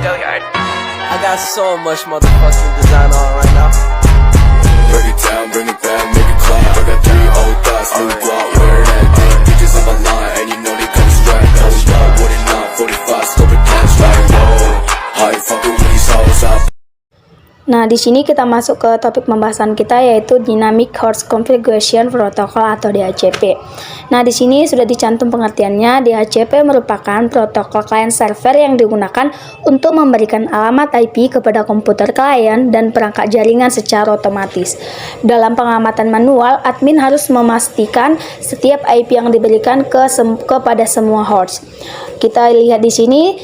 I got so much motherfucking design on right now. Break it down, bring it back, make it clap. I got 3 old thoughts, new block, where that day. Bitches on my line, and you know they come straight. Hold up, what it not, 45, scope it cash like whoa. How you fucking with these hoes up? Nah, di sini kita masuk ke topik pembahasan kita, yaitu Dynamic Host Configuration Protocol atau DHCP. Nah, di sini sudah dicantum pengertiannya. DHCP merupakan protokol client server yang digunakan untuk memberikan alamat IP kepada komputer klien dan perangkat jaringan secara otomatis. Dalam pengamatan manual, admin harus memastikan setiap IP yang diberikan kepada semua host. Kita lihat di sini,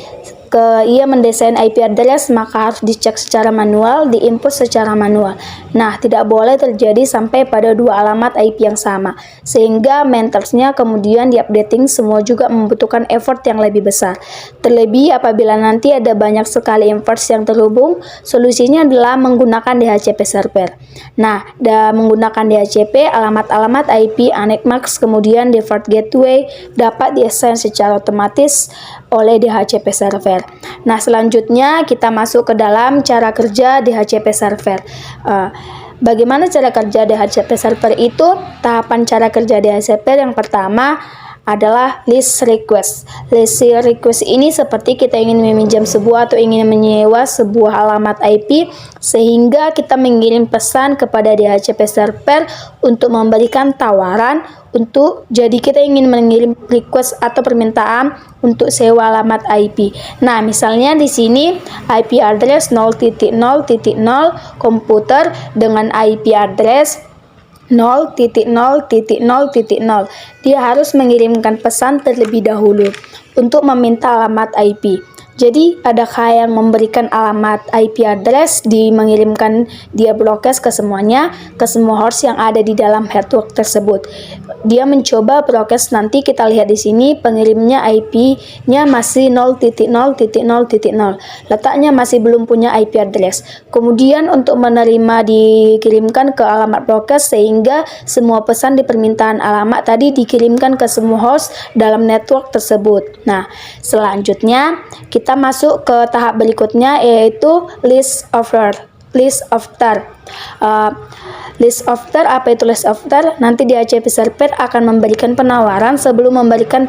ia mendesain IP address, maka harus dicek secara manual, diinput secara manual. Nah, tidak boleh terjadi sampai pada 2 alamat IP yang sama, sehingga maintainers-nya kemudian diupdating semua juga membutuhkan effort yang lebih besar. Terlebih apabila nanti ada banyak sekali inverse yang terhubung, solusinya adalah menggunakan DHCP server. Nah, menggunakan DHCP, alamat-alamat IP annex kemudian default gateway dapat diassign secara otomatis oleh DHCP server. Nah, selanjutnya kita masuk ke dalam cara kerja DHCP server. Bagaimana cara kerja DHCP server itu? Tahapan cara kerja DHCP yang pertama adalah list request. List request ini seperti kita ingin meminjam sebuah atau ingin menyewa sebuah alamat IP, sehingga kita mengirim pesan kepada DHCP server untuk memberikan tawaran jadi kita ingin mengirim request atau permintaan untuk sewa alamat IP. Nah, misalnya di sini IP address 0.0.0 komputer dengan IP address 0.0.0.0. Dia harus mengirimkan pesan terlebih dahulu untuk meminta alamat IP. Jadi, adakah yang memberikan alamat IP address, mengirimkan dia broadcast ke semuanya, ke semua host yang ada di dalam network tersebut. Dia mencoba broadcast, nanti kita lihat di sini pengirimnya IP-nya masih 0.0.0. Letaknya masih belum punya IP address. Kemudian untuk menerima dikirimkan ke alamat broadcast, sehingga semua pesan di permintaan alamat tadi dikirimkan ke semua host dalam network tersebut. Nah, selanjutnya kita masuk ke tahap berikutnya, yaitu list after. Apa itu list after? Nanti DHCP server akan memberikan penawaran. Sebelum memberikan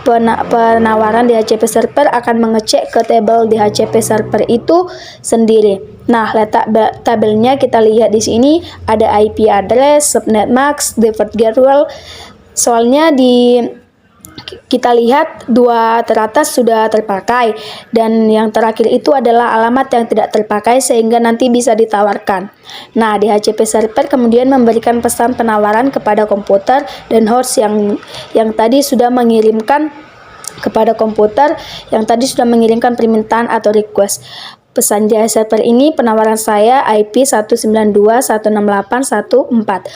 penawaran, DHCP server akan mengecek ke tabel DHCP server itu sendiri. Nah, letak tabelnya kita lihat di sini ada IP address, subnet mask, default gateway. Soalnya kita lihat 2 teratas sudah terpakai, dan yang terakhir itu adalah alamat yang tidak terpakai, sehingga nanti bisa ditawarkan. Nah, DHCP server kemudian memberikan pesan penawaran kepada komputer dan host yang tadi sudah mengirimkan kepada komputer yang tadi sudah mengirimkan permintaan atau request. Pesan DHCP server ini, penawaran saya IP 192.168.1.4,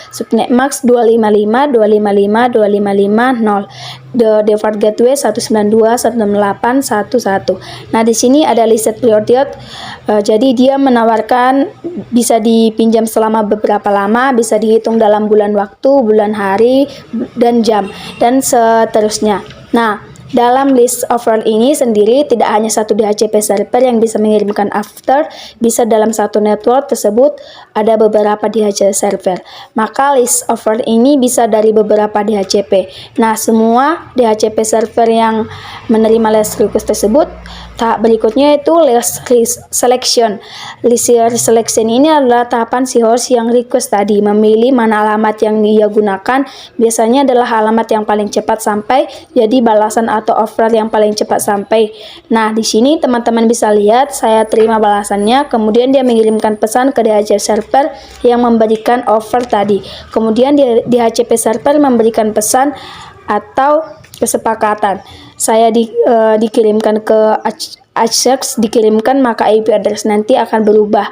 subnet max 255.255.255.0, the default gateway 192.168.1.1. Nah, di sini ada listed period. Jadi dia menawarkan bisa dipinjam selama beberapa lama, bisa dihitung dalam bulan waktu, bulan hari, dan jam, dan seterusnya. Nah, dalam list offer ini sendiri tidak hanya satu DHCP server yang bisa mengirimkan after, bisa dalam satu network tersebut ada beberapa DHCP server. Maka list offer ini bisa dari beberapa DHCP. Nah, semua DHCP server yang menerima list request tersebut, tahap berikutnya itu list selection. List selection ini adalah tahapan si host yang request tadi memilih mana alamat yang dia gunakan. Biasanya adalah alamat yang paling cepat sampai, jadi balasan atau offer yang paling cepat sampai. Nah, di sini teman-teman bisa lihat saya terima balasannya, kemudian dia mengirimkan pesan ke DHCP server yang memberikan offer tadi. Kemudian DHCP server memberikan pesan atau kesepakatan. Saya dikirimkan ke access, dikirimkan, maka IP address nanti akan berubah.